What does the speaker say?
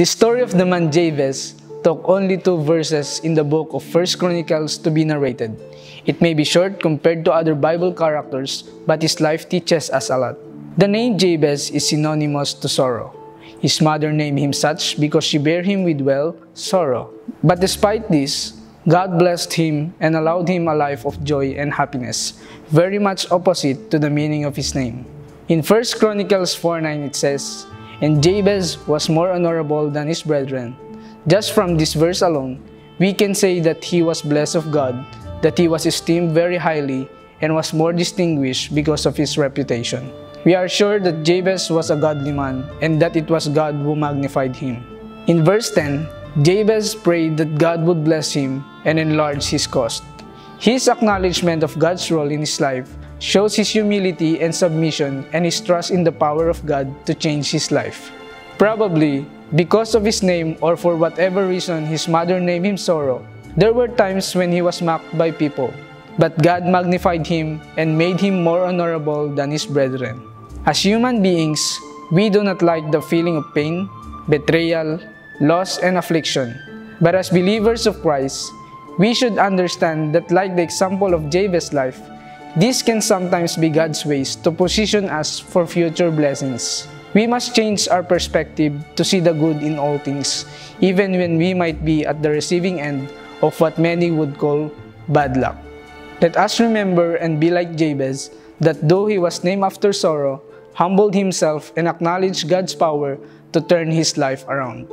The story of the man Jabez took only 2 verses in the book of 1 Chronicles to be narrated. It may be short compared to other Bible characters, but his life teaches us a lot. The name Jabez is synonymous to sorrow. His mother named him such because she bare him with sorrow. But despite this, God blessed him and allowed him a life of joy and happiness, very much opposite to the meaning of his name. In 1 Chronicles 4:9 it says, "And Jabez was more honorable than his brethren." Just from this verse alone, we can say that he was blessed of God, that he was esteemed very highly, and was more distinguished because of his reputation. We are sure that Jabez was a godly man, and that it was God who magnified him. In verse 10, Jabez prayed that God would bless him and enlarge his cost. His acknowledgement of God's role in his life shows his humility and submission and his trust in the power of God to change his life. Probably, because of his name or for whatever reason his mother named him Sorrow, there were times when he was mocked by people. But God magnified him and made him more honorable than his brethren. As human beings, we do not like the feeling of pain, betrayal, loss, and affliction. But as believers of Christ, we should understand that like the example of Jabez's life, this can sometimes be God's ways to position us for future blessings. We must change our perspective to see the good in all things, even when we might be at the receiving end of what many would call bad luck. Let us remember and be like Jabez, that though he was named after sorrow, humbled himself and acknowledged God's power to turn his life around.